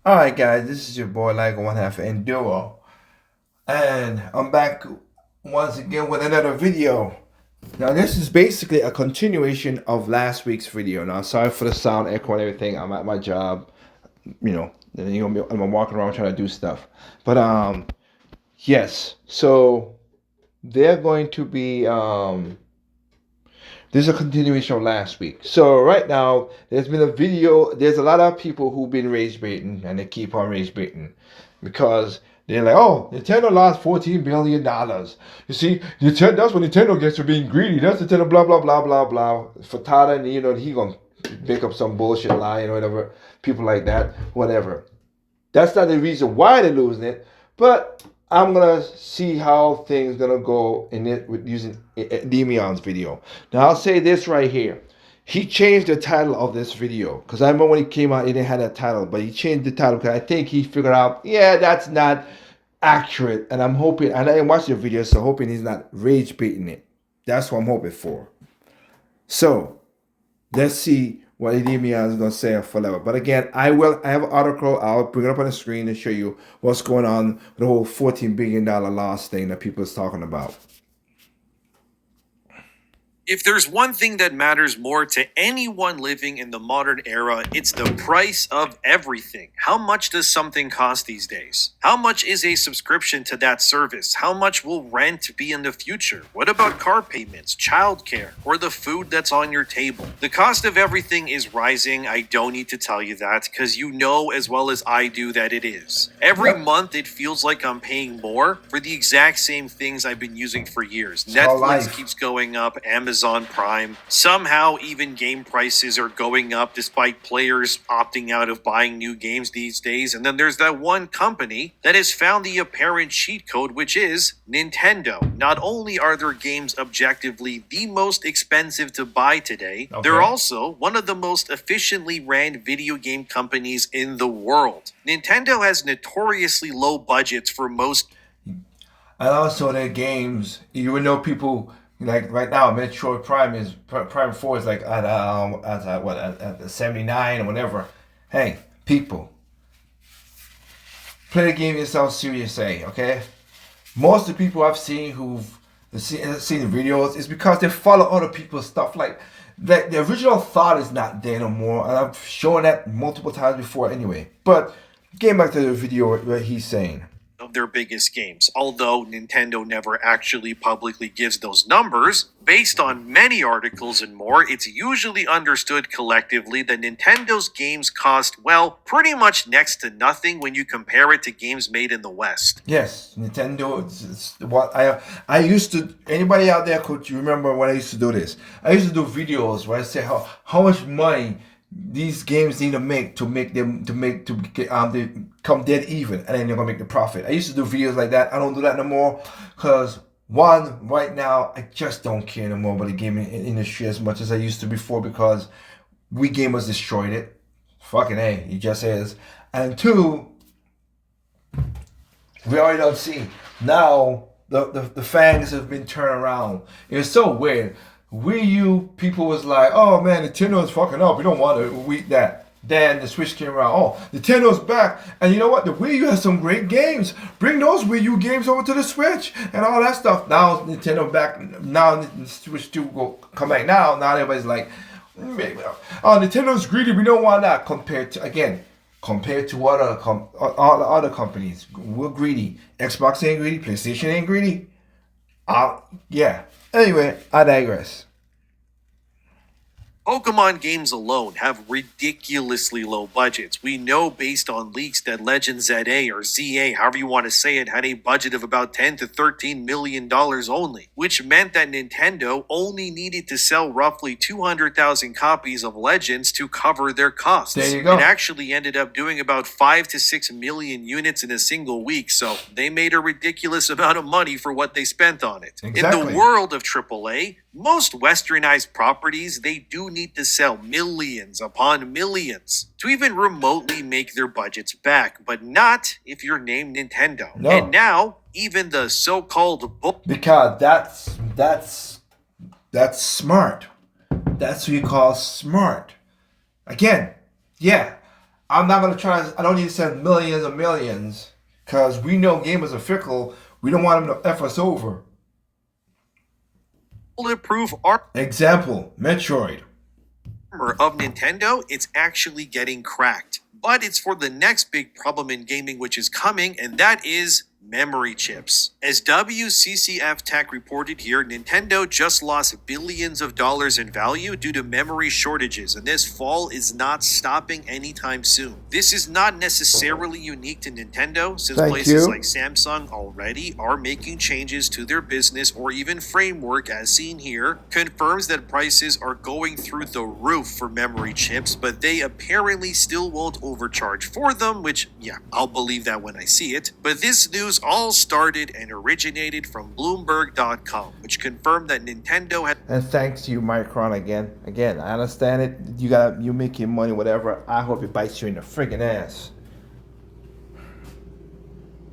Alright guys, this is your boy Like One Half Enduro, and I'm back once again with another video. Now this is basically a continuation of last week's video. Now sorry for the sound echo and everything. I'm at my job, I'm walking around trying to do stuff. But yes, so they're going to be this is a continuation of last week. So right now, there's been a video. There's a lot of people who've been rage baiting, and they keep on rage baiting because they're like, "Oh, Nintendo lost $14 billion. You see, Nintendo. That's what Nintendo gets for being greedy. That's Nintendo. Blah blah blah blah blah." For Tada, and he gonna make up some bullshit lie and whatever. People like that, whatever. That's not the reason why they're losing it, but I'm gonna see how things gonna go in it with using Demion's video. Now I'll say this right here. He changed the title of this video because I remember when he came out, he didn't have that title, but he changed the title because I think he figured out, yeah, that's not accurate, and I'm hoping. And I didn't watch the video, so hoping he's not rage baiting it. That's what I'm hoping for. So let's see what Edemia is going to say for level. But again, I have an article. I'll bring it up on the screen and show you what's going on with the whole $14 billion loss thing that people is talking about. If there's one thing that matters more to anyone living in the modern era, it's the price of everything. How much does something cost these days? How much is a subscription to that service? How much will rent be in the future? What about car payments, childcare, or the food that's on your table? The cost of everything is rising. I don't need to tell you that because you know as well as I do that it is. Every month it feels like I'm paying more for the exact same things I've been using for years. Netflix keeps going up, Amazon Prime. Somehow, even game prices are going up despite players opting out of buying new games these days. And then there's that one company that has found the apparent cheat code, which is Nintendo. Not only are their games objectively the most expensive to buy today, they're also one of the most efficiently ran video game companies in the world. Nintendo has notoriously low budgets for most. And also their games, even though people like right now, Metroid Prime 4 is like at 79 or whatever. Hey, people, play the game yourself seriously, okay? Most of the people I've seen who've seen the videos is because they follow other people's stuff. Like the original thought is not there no more, and I've shown that multiple times before anyway. But getting back to the video, what he's saying. Of their biggest games, although Nintendo never actually publicly gives those numbers. Based on many articles and more, it's usually understood collectively that Nintendo's games cost, well, pretty much next to nothing when you compare it to games made in the West. Yes, Nintendo. It's what I used to. Anybody out there could you remember when I used to do this? I used to do videos where I say how much money these games need to make them they come dead even, and then they're gonna make the profit. I used to do videos like that. I don't do that no more because one, right now I just don't care no more about the gaming industry as much as I used to before because we gamers destroyed it. Fucking A, it just is. And two, we already don't see now the fans have been turned around. It's so weird. Wii U people was like, oh man, Nintendo is fucking up. We don't want to weak that. Then the Switch came around. Oh, Nintendo's back. And you know what? The Wii U has some great games. Bring those Wii U games over to the Switch and all that stuff. Now Nintendo back. Now the Switch 2 will come back. Now everybody's like, oh, Nintendo's greedy. We don't want that. Compared to what all the other companies, we're greedy. Xbox ain't greedy. PlayStation ain't greedy. Yeah. Anyway, I digress. Pokemon games alone have ridiculously low budgets. We know based on leaks that Legend ZA or ZA, however you want to say it, had a budget of about $10 to $13 million only, which meant that Nintendo only needed to sell roughly 200,000 copies of Legends to cover their costs. There you go. It actually ended up doing about 5 to 6 million units in a single week, so they made a ridiculous amount of money for what they spent on it. Exactly. In the world of AAA, most westernized properties, they do need to sell millions upon millions to even remotely make their budgets back, but not if you're named Nintendo. No. And now, even the so-called because that's smart. That's what you call smart. Again, yeah. I'm not gonna try. I don't need to send millions and millions because we know gamers are fickle. We don't want them to f us over. Bulletproof Example: Metroid. armor of Nintendo, it's actually getting cracked. But it's for the next big problem in gaming which is coming, and that is memory chips. As WCCF Tech reported here, Nintendo just lost billions of dollars in value due to memory shortages, and this fall is not stopping anytime soon. This is not necessarily unique to Nintendo, since Thank places you. like Samsung already are making changes to their business or even framework, as seen here, confirms that prices are going through the roof for memory chips, but they apparently still won't overcharge for them, which, yeah, I'll believe that when I see it. But this news all started and originated from Bloomberg.com, which confirmed that Nintendo had And thanks to you, Micron, again. Again, I understand it. You making money, whatever. I hope it bites you in the friggin' ass.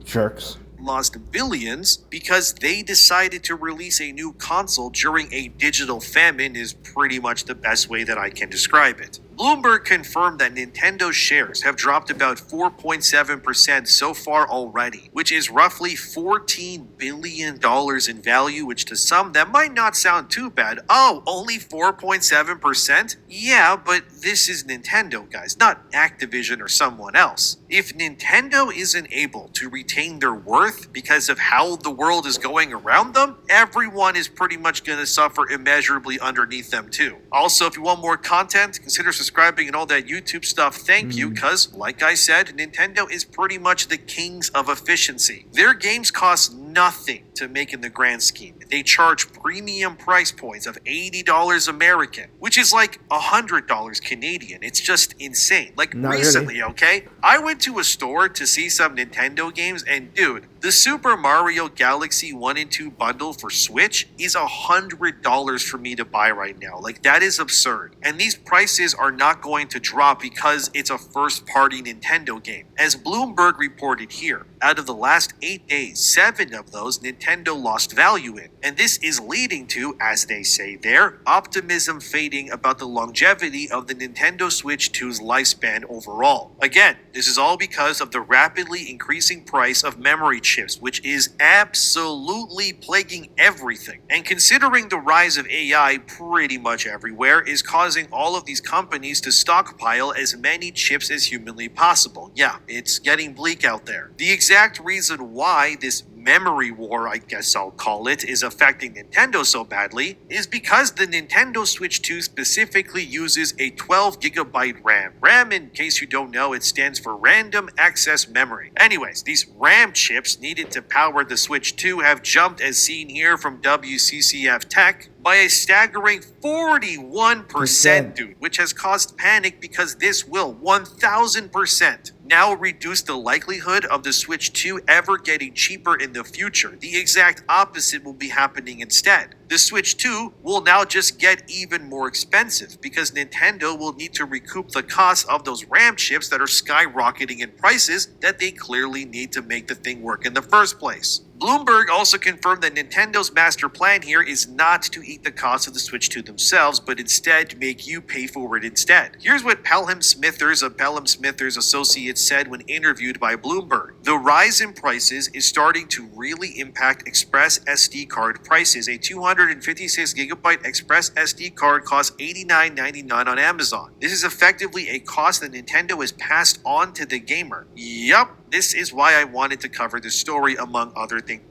Jerks. lost billions because they decided to release a new console during a digital famine is pretty much the best way that I can describe it. Bloomberg confirmed that Nintendo's shares have dropped about 4.7% so far already, which is roughly $14 billion in value, which to some that might not sound too bad. Oh, only 4.7%? Yeah, but this is Nintendo, guys, not Activision or someone else. If Nintendo isn't able to retain their worth because of how the world is going around them, everyone is pretty much going to suffer immeasurably underneath them too. Also, if you want more content, consider subscribing and all that YouTube stuff. Thank you, because, like I said, Nintendo is pretty much the kings of efficiency. Their games cost nothing to make in the grand scheme. They charge premium price points of $80 American, which is like $100 Canadian. It's just insane. Like Not recently, really. okay? I went to a store to see some Nintendo games, and dude, the Super Mario Galaxy 1 and 2 bundle for Switch is $100 for me to buy right now. Like, that is absurd. And these prices are not going to drop because it's a first-party Nintendo game. As Bloomberg reported here, out of the last 8 days, 7 of those Nintendo lost value in. And this is leading to, as they say there, optimism fading about the longevity of the Nintendo Switch 2's lifespan overall. Again, this is all because of the rapidly increasing price of memory chips, which is absolutely plaguing everything. And considering the rise of AI pretty much everywhere is causing all of these companies to stockpile as many chips as humanly possible. Yeah, it's getting bleak out there. The exact reason why this memory war, I guess I'll call it, is affecting Nintendo so badly is because the Nintendo Switch 2 specifically uses a 12GB RAM. RAM, in case you don't know, it stands for Random Access Memory. Anyways, these RAM chips needed to power the Switch 2 have jumped, as seen here from WCCF Tech, by a staggering 41%, dude, which has caused panic because this will 1000% now reduce the likelihood of the Switch 2 ever getting cheaper in the future. The exact opposite will be happening instead. The Switch 2 will now just get even more expensive because Nintendo will need to recoup the cost of those RAM chips that are skyrocketing in prices that they clearly need to make the thing work in the first place. Bloomberg also confirmed that Nintendo's master plan here is not to eat the cost of the Switch 2 themselves, but instead to make you pay for it instead. Here's what Pelham Smithers of Pelham Smithers Associates said when interviewed by Bloomberg. The rise in prices is starting to really impact Express SD card prices. A 256GB Express SD card costs $89.99 on Amazon. This is effectively a cost that Nintendo has passed on to the gamer. Yup. This is why I wanted to cover this story, among other things.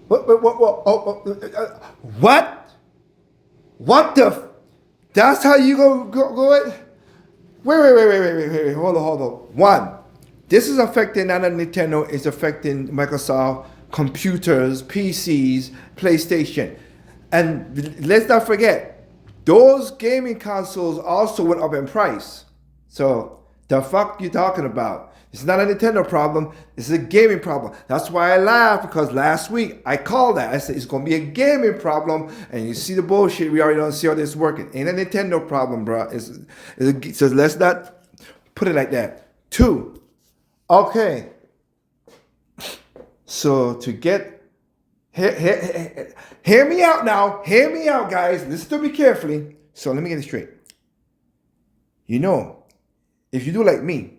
What? What the? That's how you go it? Wait. Hold on. One, this is affecting not only Nintendo, it's affecting Microsoft, computers, PCs, PlayStation. And let's not forget, those gaming consoles also went up in price. So, the fuck you talking about? It's not a Nintendo problem. It's a gaming problem. That's why I laughed, because last week I called that. I said it's gonna be a gaming problem, and you see the bullshit. We already don't see how this is working. Ain't a Nintendo problem, bro. So let's not put it like that. 2, okay. So to get hear me out now. Hear me out, guys. Listen to me carefully. So let me get it straight. You know, if you do like me,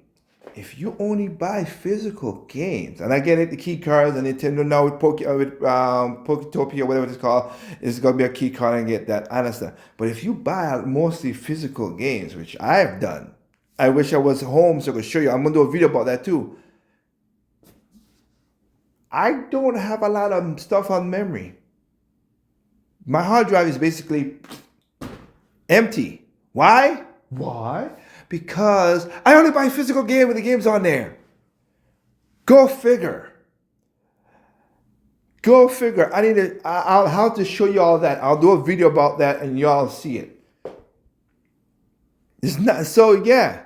if you only buy physical games, and I get it, the key cards and Nintendo now with Poketopia, whatever it's called, it's gonna be a key card and get that. I understand. But if you buy mostly physical games, which I've done, I wish I was home so I could show you. I'm gonna do a video about that too. I don't have a lot of stuff on memory. My hard drive is basically empty. Why? Why? Because I only buy physical game with the games on there. Go figure. Go figure. I'll have to show you all that. I'll do a video about that and y'all see it. It's not so yeah.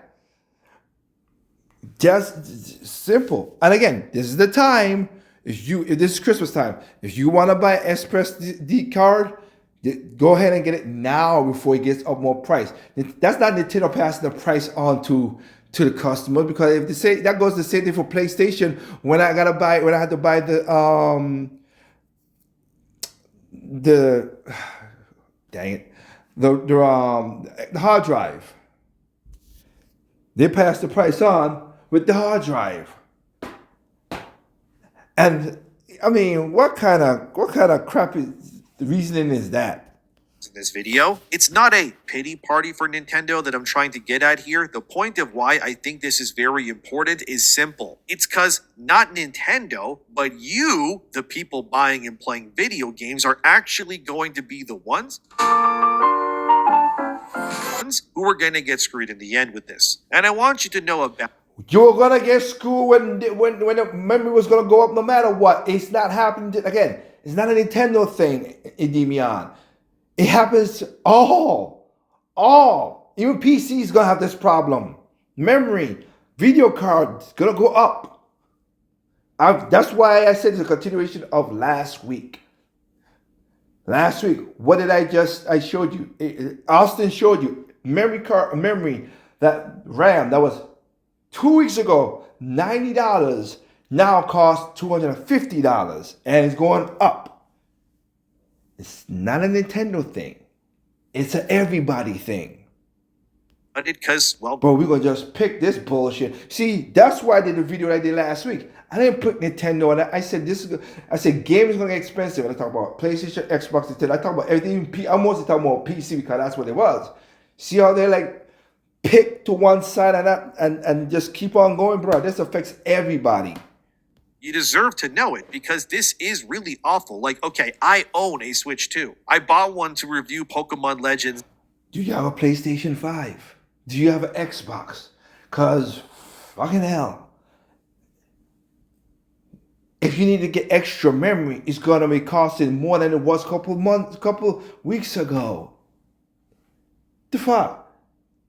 Just simple. And again, this is the time. If this is Christmas time, if you want to buy an Express D card, go ahead and get it now before it gets up more price. That's not Nintendo passing the price on to the customer, because if they say that goes the same thing for PlayStation. When I had to buy the dang it, the hard drive, they passed the price on with the hard drive. And I mean, what kind of crappy reasoning is that? In this video, it's not a pity party for Nintendo that I'm trying to get at here. The point of why I think this is very important is simple. It's because not Nintendo, but you, the people buying and playing video games, are actually going to be the ones who are going to get screwed in the end with this. And I want you to know about. You're gonna get screwed when the memory was gonna go up no matter what. It's not happening again. It's not a Nintendo thing, Endymion. It happens to all. Even PC is gonna have this problem. Memory, video card is gonna go up. That's why I said it's a continuation of last week. Last week, what did I showed you? Austin showed you memory, that RAM that was 2 weeks ago, $90, now costs $250, and it's going up. It's not a Nintendo thing. It's an everybody thing. But because, well, Bro, we're going to just pick this bullshit. See, that's why I did the video that I did last week. I didn't put Nintendo, and I said game is going to get expensive. And I talk about PlayStation, Xbox, Nintendo. I talk about everything. I'm mostly talking about PC because that's what it was. See how they're like, pick to one side and just keep on going, bro. This affects everybody. you deserve to know it because this is really awful. Like, okay, I own a Switch 2. I bought one to review Pokemon Legends. Do you have a PlayStation 5? Do you have an Xbox? Because fucking hell. If you need to get extra memory, it's gonna be costing more than it was a couple weeks ago. The fuck?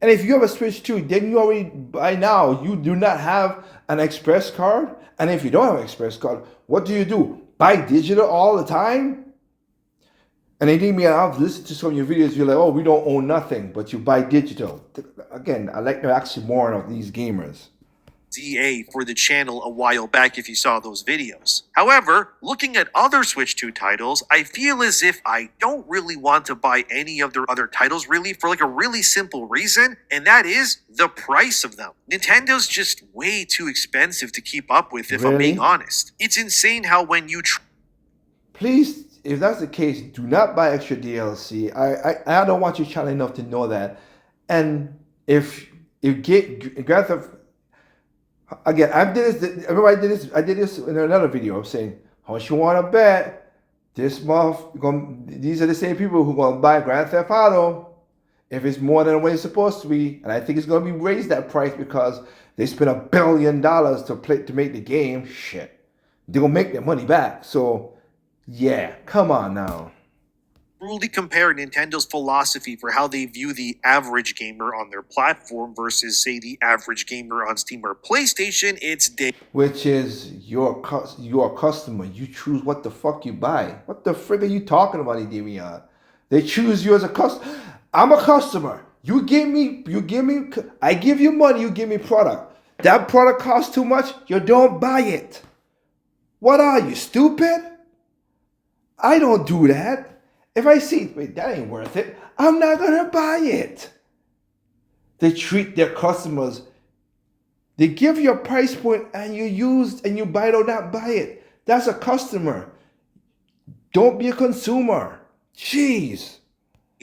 And if you have a Switch 2, then you already, by now, you do not have an Express card. And if you don't have an Express card, what do? Buy digital all the time? And I've listened to some of your videos, you're like, oh, we don't own nothing, but you buy digital. Again, I like to actually more of these gamers. ZA for the channel a while back if you saw those videos. However, looking at other Switch 2 titles, I feel as if I don't really want to buy any of their other titles really for like a really simple reason, and that is the price of them. Nintendo's just way too expensive to keep up with if I'm being honest. It's insane how when you Please, if that's the case, do not buy extra DLC. I don't want you channel enough to know that. And if Grand Theft, again, everybody did this. I did this in another video. I'm saying, how much you want to bet? These are the same people who are going to buy Grand Theft Auto if it's more than what it's supposed to be. And I think it's going to be raised that price because they spent $1 billion to make the game. Shit, they're going to make their money back. So, yeah, come on now. truly compare Nintendo's philosophy for how they view the average gamer on their platform versus, say, the average gamer on Steam or PlayStation, it's which is your customer. You choose what the fuck you buy. What the frick are you talking about, Damian? They choose you as a customer. I'm a customer. I give you money, you give me product. That product costs too much, you don't buy it. What are you, stupid? I don't do that. If I see, wait, that ain't worth it, I'm not going to buy it. They treat their customers They give you a price point and you use and you buy it or not buy it. That's a customer. Don't be a consumer. Jeez.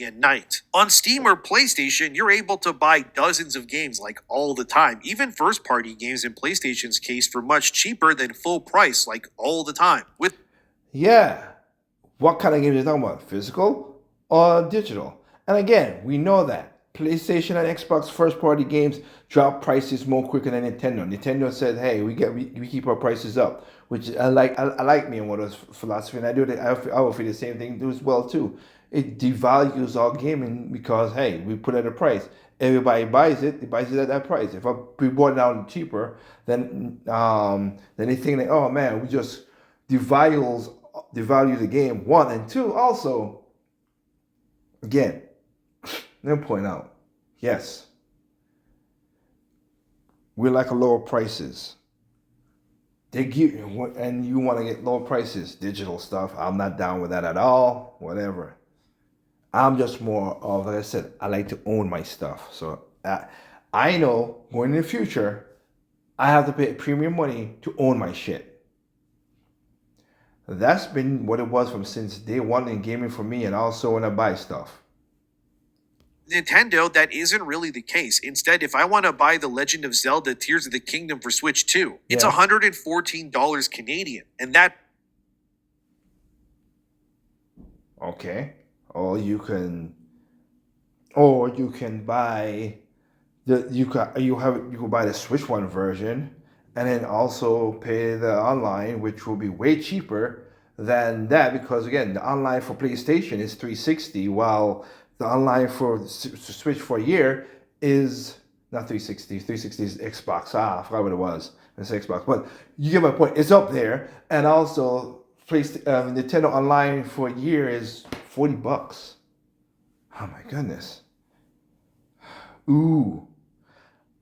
At night. On Steam or PlayStation, you're able to buy dozens of games like all the time, even first party games in PlayStation's case for much cheaper than full price like all the time. With Yeah. What kind of games are you talking about? Physical or digital? And again, we know that PlayStation and Xbox first party games drop prices more quicker than Nintendo. Nintendo said, "Hey, we keep our prices up," which I like. I like Miyamoto's philosophy, and I do. I will feel the same thing do as well too. It devalues our gaming because hey, we put it at a price. Everybody buys it. They buys it at that price. If we bought it out cheaper, then they think that oh man, we just devalue the game. One and two also. Again, let me point out, yes, we like lower prices. They give and you want to get lower prices, digital stuff. I'm not down with that at all. Whatever. I'm just more of, like I said, I like to own my stuff. So I know going in the future, I have to pay premium money to own my shit. That's been what it was from since day one in gaming for me, and also when I buy stuff. Nintendo, that isn't really the case. Instead, if I want to buy The Legend of Zelda Tears of the Kingdom for Switch 2, it's Yeah. $114 Canadian. And that Okay. Or you can buy you can buy the Switch One version and then also pay the online, which will be way cheaper than that because again, the online for PlayStation is 360, while the online for Switch for a year is not 360. 360 is Xbox. I forgot what it was. It's Xbox, but you get my point. It's up there, and also Nintendo Online for a year is $40. Oh my goodness. Ooh.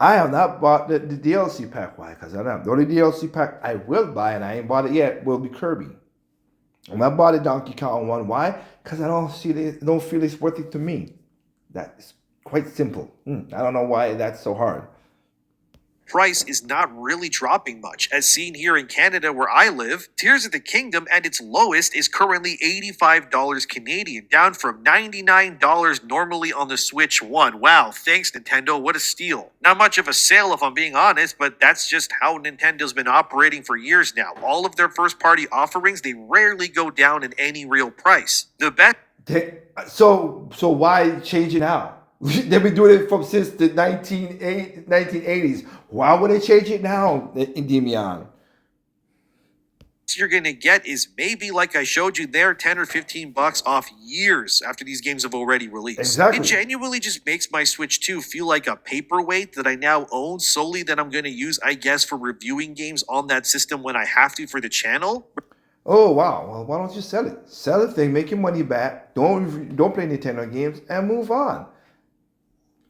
I have not bought the DLC pack. Why? Because I don't. The only DLC pack I will buy, and I ain't bought it yet, will be Kirby. And I bought a Donkey Kong one. Why? Because don't feel it's worth it to me. That is quite simple. I don't know why that's so hard. price is not really dropping much, as seen here in Canada where I live. Tears of the Kingdom at its lowest is currently $85 Canadian, down from $99 normally on the Switch 1. Wow, thanks Nintendo, what a steal. Not much of a sale if I'm being honest, but that's just how Nintendo's been operating for years now. All of their first party offerings, they rarely go down in any real price. The best So why change it now? They've been doing it from since the 1980s. Why would they change it now, Endymion? you're gonna get is maybe like I showed you there, 10 or 15 bucks off years after these games have already released. Exactly. It genuinely just makes my Switch 2 feel like a paperweight that I now own solely that I'm gonna use, I guess, for reviewing games on that system when I have to for the channel. Oh wow! Well, why don't you sell it? Sell the thing, make your money back. Don't play Nintendo games and move on.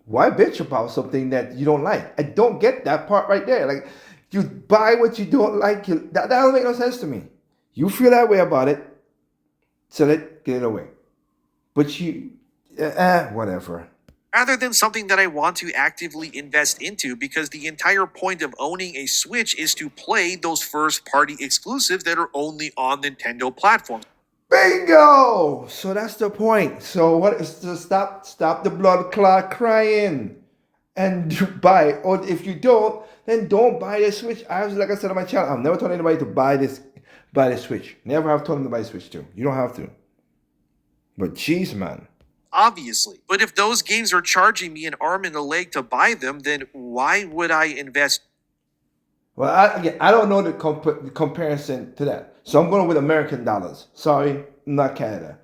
Why bitch about something that you don't like? I don't get that part right there. Like you buy what you don't like. That doesn't make no sense to me. You feel that way about it. Sell it, get it away. But whatever. Rather than something that I want to actively invest into, because the entire point of owning a Switch is to play those first party exclusives that are only on Nintendo platforms. Bingo! So that's the point. So what is to stop the blood clot crying and buy it. Or if you don't, then don't buy the Switch. Like I said on my channel, I've never told anybody to buy the Switch. Never have told them to buy the Switch too. You don't have to. But jeez, man. Obviously. But if those games are charging me an arm and a leg to buy them, then why would I invest? Well, I don't know the comparison to that. So I'm going with American dollars. Sorry, not Canada.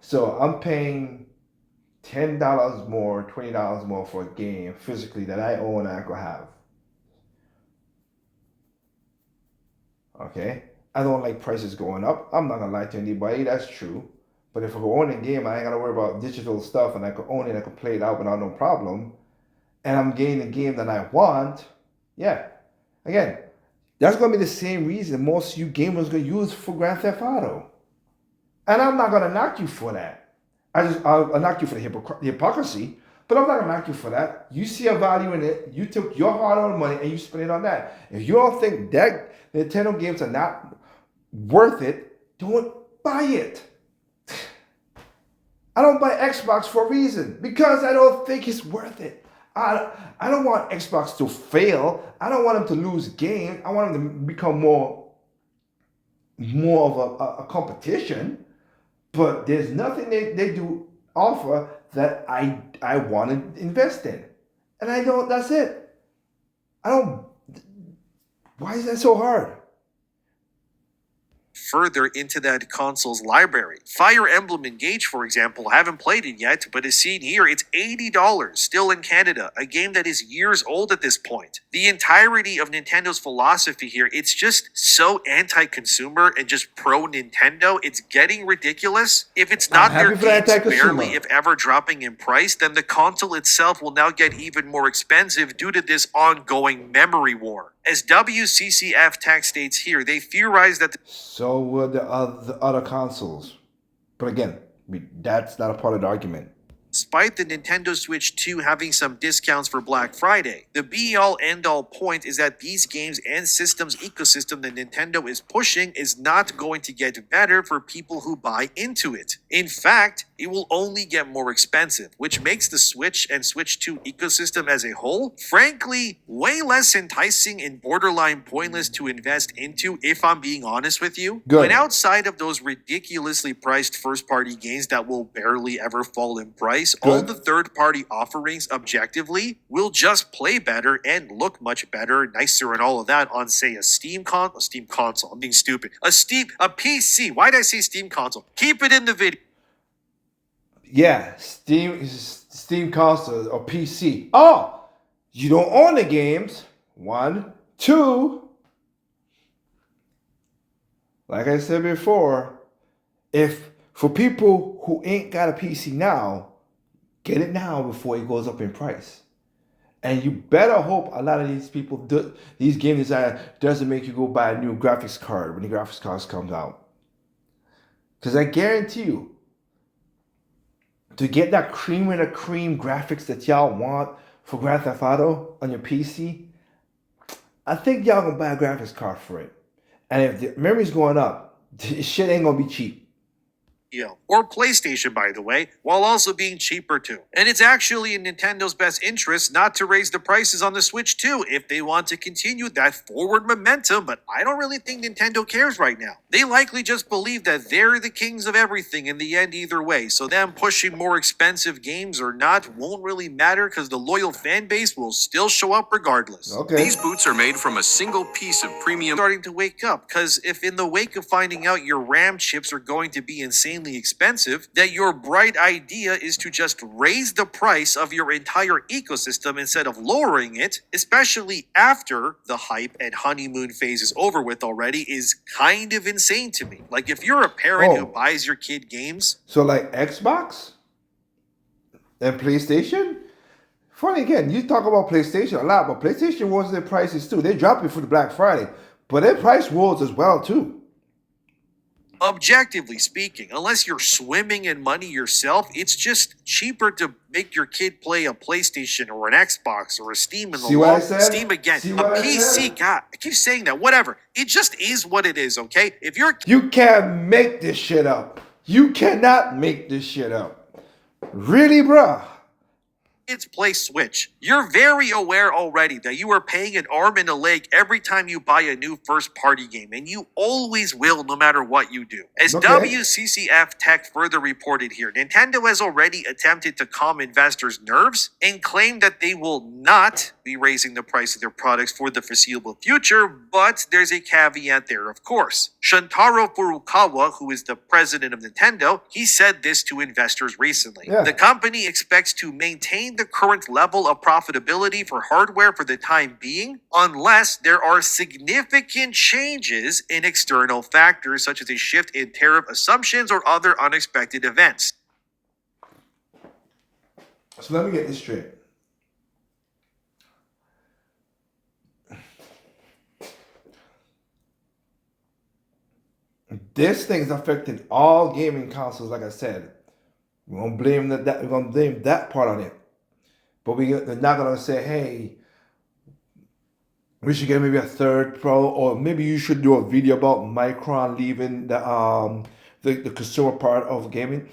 So I'm paying $10 more, $20 more for a game physically that I own and I could have. Okay? I don't like prices going up. I'm not going to lie to anybody. That's true. But if I go own a game, I ain't got to worry about digital stuff and I could own it, I could play it out without no problem. And I'm getting the game that I want. Yeah. Again, that's going to be the same reason most of you gamers going to use for Grand Theft Auto. And I'm not going to knock you for that. I'll knock you for the hypocrisy. But I'm not gonna knock you for that. You see a value in it. You took your hard-earned money and you spent it on that. If you don't think that Nintendo games are not worth it, don't buy it. I don't buy Xbox for a reason because I don't think it's worth it. I don't want Xbox to fail. I don't want them to lose games. I want them to become more of a competition. But there's nothing they do offer that I want to invest in. And I don't, that's it. I don't, why is that so hard? Further into that console's library. Fire Emblem Engage, for example, haven't played it yet, but as seen here, it's $80 still in Canada, a game that is years old at this point. The entirety of Nintendo's philosophy here, it's just so anti-consumer and just pro-Nintendo, it's getting ridiculous. If it's not their games barely, if ever, dropping in price, then the console itself will now get even more expensive due to this ongoing memory war. As WCCF Tech states here, they theorize that so will the other consoles. But again, that's not a part of the argument. despite the Nintendo Switch 2 having some discounts for Black Friday, the be-all end-all point is that these games and systems ecosystem that Nintendo is pushing is not going to get better for people who buy into it. In fact, it will only get more expensive, which makes the Switch and Switch 2 ecosystem as a whole, frankly, way less enticing and borderline pointless to invest into, if I'm being honest with you. Good. When outside of those ridiculously priced first-party games that will barely ever fall in price, all the third-party offerings objectively will just play better and look much better, nicer and all of that on, say, a Steam console. I'm being stupid. A PC. Why did I say Steam console? Keep it in the video. Yeah, Steam console or PC. Oh, you don't own the games. 1, 2. Like I said before, if for people who ain't got a PC now, get it now before it goes up in price. And you better hope a lot of these people, these game designers, doesn't make you go buy a new graphics card when the graphics card comes out. Because I guarantee you, to get that cream of the cream graphics that y'all want for Grand Theft Auto on your PC, I think y'all gonna buy a graphics card for it. And if the memory's going up, this shit ain't gonna be cheap. Or PlayStation, by the way, while also being cheaper too. And it's actually in Nintendo's best interest not to raise the prices on the Switch too if they want to continue that forward momentum, but I don't really think Nintendo cares right now. They likely just believe that they're the kings of everything in the end either way, so them pushing more expensive games or not won't really matter because the loyal fan base will still show up regardless. Okay. These boots are made from a single piece of premium. Starting to wake up, because if in the wake of finding out your RAM chips are going to be insanely expensive, that your bright idea is to just raise the price of your entire ecosystem instead of lowering it, especially after the hype and honeymoon phase is over with already, is kind of insane to me. Like, if you're a parent who buys your kid games, so like Xbox and PlayStation. Funny again, you talk about PlayStation a lot, but PlayStation wars their prices too. They drop it for the Black Friday, but their price wars as well too. objectively speaking, unless you're swimming in money yourself, it's just cheaper to make your kid play a PlayStation or an Xbox or a Steam in the long Steam again. A PC, God, I keep saying that. Whatever. It just is what it is, okay? If you can't make this shit up. You cannot make this shit up. Really, bruh? Kids play Switch, you're very aware already that you are paying an arm and a leg every time you buy a new first-party game, and you always will no matter what you do. As WCCF Tech further reported here, Nintendo has already attempted to calm investors' nerves and claimed that they will not be raising the price of their products for the foreseeable future, but there's a caveat there, of course. Shuntaro Furukawa, who is the president of Nintendo, he said this to investors recently. The company expects to maintain the current level of profitability for hardware for the time being, unless there are significant changes in external factors such as a shift in tariff assumptions or other unexpected events. So let me get this straight. This thing is affecting all gaming consoles, like I said. We're gonna blame that part on it. but they're not gonna say, hey, we should get maybe a third Pro, or maybe you should do a video about Micron leaving the consumer part of gaming.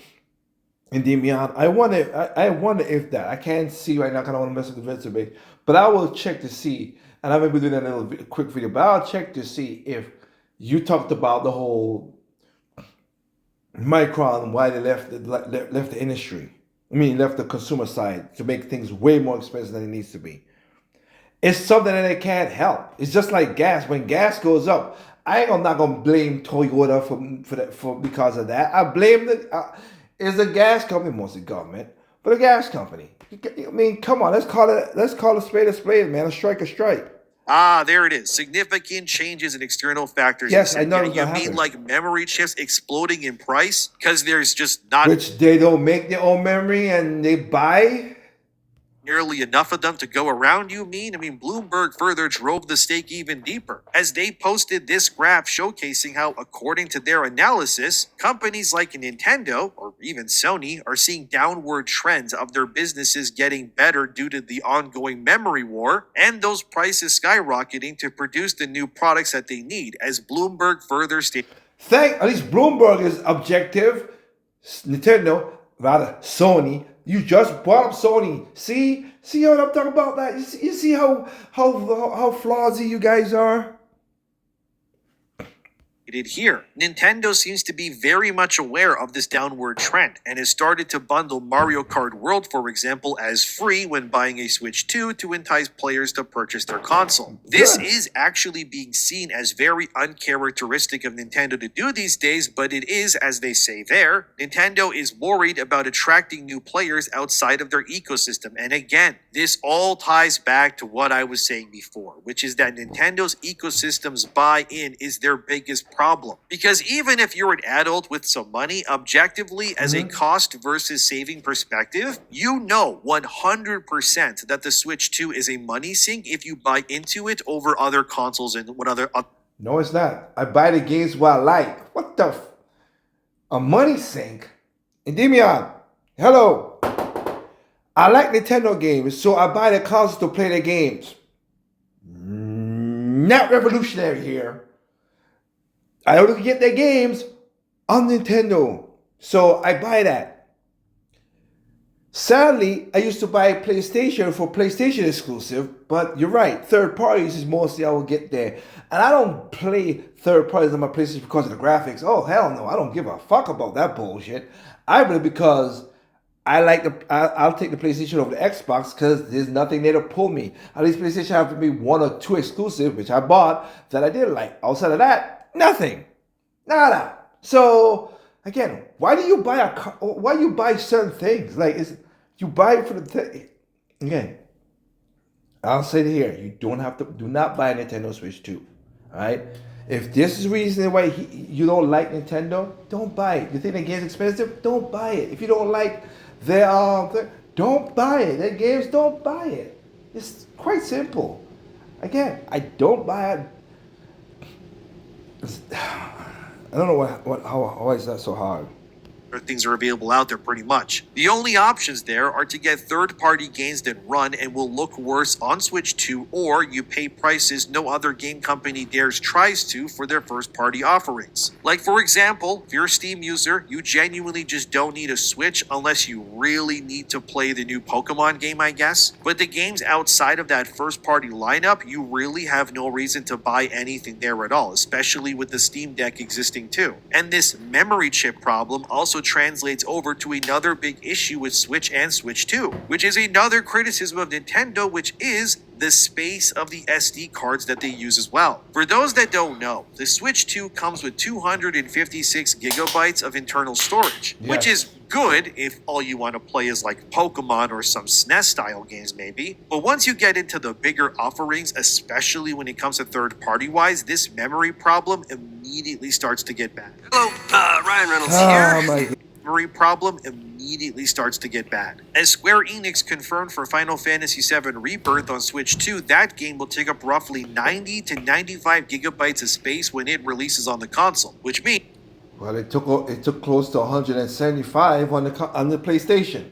And then beyond, I wonder if that, I can't see right now because I don't want to mess with the investor base, but I will check to see, and I may be doing that in a little quick video, but I'll check to see if you talked about the whole Micron, why they left the industry. I mean, left the consumer side to make things way more expensive than it needs to be. It's something that they can't help. It's just like gas. When gas goes up, I'm not gonna blame Toyota for because of that. I blame it's a gas company, mostly government, but a gas company. I mean, come on, let's call a spade, man. A strike. Ah, there it is. Significant changes in external factors. Yes, I know You it's gonna mean happen. like memory chips exploding in price? Because there's just not Which they don't make their own memory and they buy. nearly enough of them to go around, you mean? I mean, Bloomberg further drove the stake even deeper, as they posted this graph showcasing how, according to their analysis, companies like Nintendo, or even Sony, are seeing downward trends of their businesses getting better due to the ongoing memory war, and those prices skyrocketing to produce the new products that they need, as Bloomberg further stated. At least Bloomberg is objective. Nintendo, rather Sony. You just brought up Sony. See what I'm talking about? That you see how flawsy you guys are. Here, Nintendo seems to be very much aware of this downward trend and has started to bundle Mario Kart World, for example, as free when buying a Switch 2 to entice players to purchase their console. This is actually being seen as very uncharacteristic of Nintendo to do these days, but it is, as they say there, Nintendo is worried about attracting new players outside of their ecosystem. And again, this all ties back to what I was saying before, which is that Nintendo's ecosystem's buy-in is their biggest problem. Because even if you're an adult with some money, objectively, as a cost versus saving perspective, you know 100% that the Switch 2 is a money sink if you buy into it over other consoles and what other. No, it's not. I buy the games what I like. What the a money sink? Endymion, hello. I like Nintendo games, so I buy the consoles to play their games. Not revolutionary here. I only get their games on Nintendo, so I buy that. Sadly, I used to buy PlayStation for PlayStation exclusive, but you're right, third parties is mostly I will get there. And I don't play third parties on my PlayStation because of the graphics. Oh, hell no, I don't give a fuck about that bullshit. I play because I'll take the PlayStation over the Xbox because there's nothing there to pull me. At least PlayStation have to be one or two exclusive, which I bought, that I didn't like. Outside of that, nothing. Nada. So again, why do you buy certain things? Like you buy it for the thing. Again, I'll say it here, do not buy a Nintendo Switch 2. Alright? If this is the reason why you don't like Nintendo, don't buy it. You think the game's expensive? Don't buy it. If you don't like don't buy it. Their games, don't buy it. It's quite simple. Again, I don't buy it. I don't know how is that so hard? Things are available out there pretty much. The only options there are to get third-party games that run and will look worse on Switch 2, or you pay prices no other game company dares tries to for their first-party offerings. Like, for example, if you're a Steam user, you genuinely just don't need a Switch unless you really need to play the new Pokemon game, I guess. But the games outside of that first-party lineup, you really have no reason to buy anything there at all, especially with the Steam Deck existing too. And this memory chip problem also translates over to another big issue with Switch and Switch 2, which is another criticism of Nintendo, which is the space of the SD cards that they use as well. For those that don't know, the Switch 2 comes with 256 gigabytes of internal storage, which is good if all you want to play is like Pokemon or some SNES style games maybe. But once you get into the bigger offerings, especially when it comes to third party wise, this memory problem immediately starts to get bad. Hello, Ryan Reynolds here. My Memory problem immediately starts to get bad. As Square Enix confirmed for Final Fantasy VII Rebirth on Switch 2, that game will take up roughly 90 to 95 gigabytes of space when it releases on the console, which means well, it took close to 175 on the PlayStation.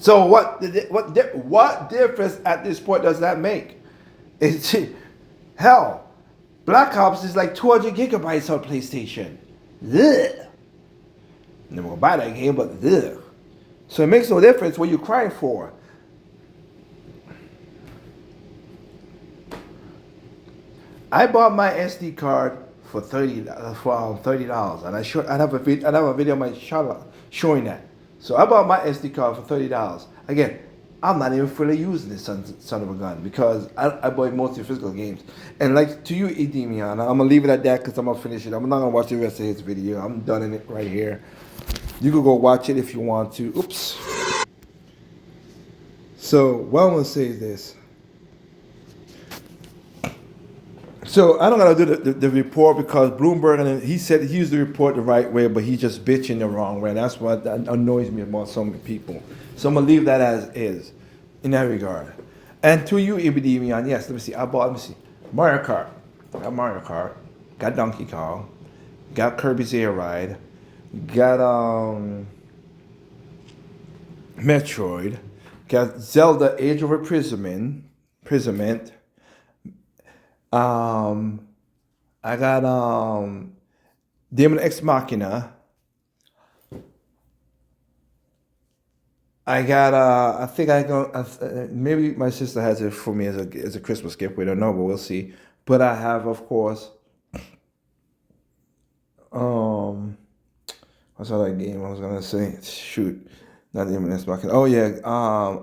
So what difference at this point does that make? It's hell. Black Ops is like 200 gigabytes on PlayStation. Ugh. Never gonna buy that game, but ugh. So it makes no difference what you're crying for. I bought my SD card for $30, and I have a video on my channel showing that. So I bought my SD card for $30. Again, I'm not even fully using this son of a gun because I bought mostly physical games. And like to you, Edemian, I'm gonna leave it at that because I'm gonna finish it. I'm not gonna watch the rest of his video. I'm done in it right here. You can go watch it if you want to. Oops. So what I'm gonna say is this. So I don't gotta do the report because Bloomberg, and he said he used the report the right way, but he's just bitching the wrong way. That's what annoys me about some people. So I'm gonna leave that as is, in that regard. And to you, Ibidemian, yes, let me see. Mario Kart. Got Mario Kart. Got Donkey Kong. Got Kirby's Air Ride. Got Metroid. Got Zelda Age of Imprisonment. I got Demon Ex Machina. I got I think I go maybe my sister has it for me as a Christmas gift. We don't know, but we'll see. But I have, of course, what's that game I was gonna say? Shoot, not Demon Ex Machina. Oh yeah,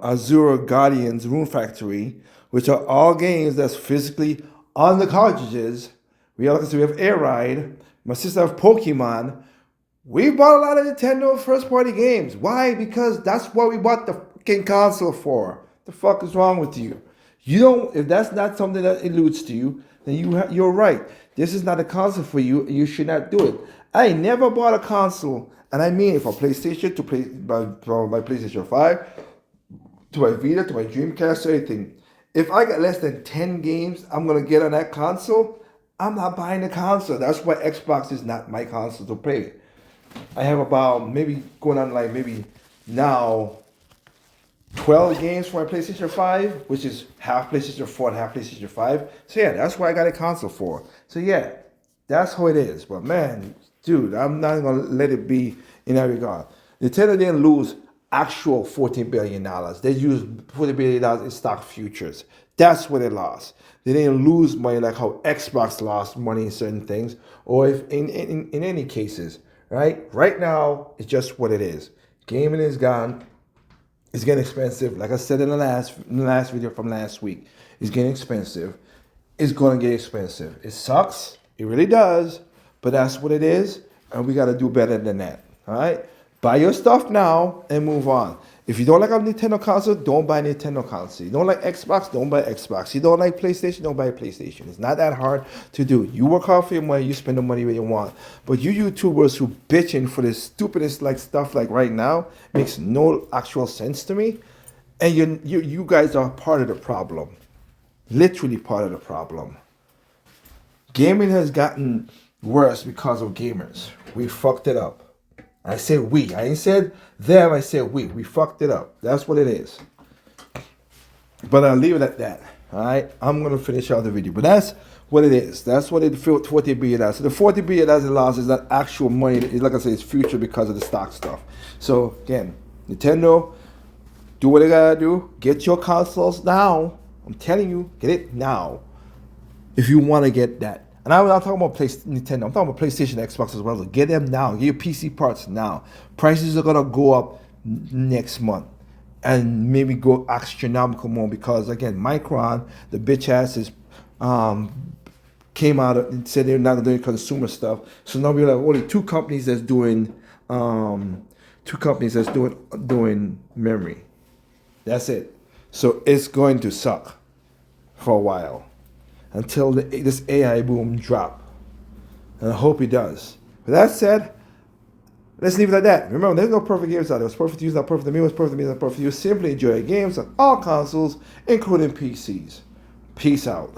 Azure Guardians Rune Factory, which are all games that's physically on the cartridges. We have Air Ride. My sister have Pokemon. We bought a lot of Nintendo first party games. Why? Because that's what we bought the fucking console for. The fuck is wrong with you? You don't. If that's not something that eludes to you, then you're right. This is not a console for you. You should not do it. I never bought a console, and I mean it, for PlayStation to play my PlayStation 5, to my Vita, to my Dreamcast, or anything. If I get less than 10 games I'm gonna get on that console, I'm not buying the console. That's why Xbox is not my console to play. I have about maybe going on like maybe now 12 games for my PlayStation 5, which is half PlayStation 4 and half PlayStation 5. So yeah, that's what I got a console for. So yeah, that's how it is. But man, dude, I'm not gonna let it be in that regard. Nintendo didn't lose actual $14 billion. They used $40 billion in stock futures. That's what they lost. They didn't lose money like how Xbox lost money in certain things, or if in any cases, right? Right now, it's just what it is. Gaming is gone. It's getting expensive. Like I said in the last video from last week, it's getting expensive. It's going to get expensive. It sucks. It really does. But that's what it is, and we got to do better than that. All right? Buy your stuff now and move on. If you don't like a Nintendo console, don't buy a Nintendo console. You don't like Xbox, don't buy Xbox. You don't like PlayStation, don't buy a PlayStation. It's not that hard to do. You work hard for your money, you spend the money where you want. But you YouTubers who bitching for this stupidest like stuff like right now makes no actual sense to me. And you guys are part of the problem. Literally part of the problem. Gaming has gotten worse because of gamers. We fucked it up. I said we. I ain't said them. I said we. We fucked it up. That's what it is. But I'll leave it at that. All right. I'm gonna finish out the video. But that's what it is. That's what it $40 billion is. So the $40 billion it lost is not actual money. It's like I said, it's future because of the stock stuff. So again, Nintendo, do what they gotta do. Get your consoles now. I'm telling you, get it now. If you want to get that. And I'm not talking about Nintendo. I'm talking about PlayStation, Xbox as well. So get them now. Get your PC parts now. Prices are gonna go up next month, and maybe go astronomical more because again, Micron, the bitch asses, came out and said they're not doing consumer stuff. So now we have only two companies that's doing doing memory. That's it. So it's going to suck for a while. Until this AI boom drop. And I hope it does. With that said, let's leave it at that. Remember, there's no perfect games out there. It's perfect to use, not perfect to me. It's perfect to me, not perfect to you. Simply enjoy games on all consoles, including PCs. Peace out.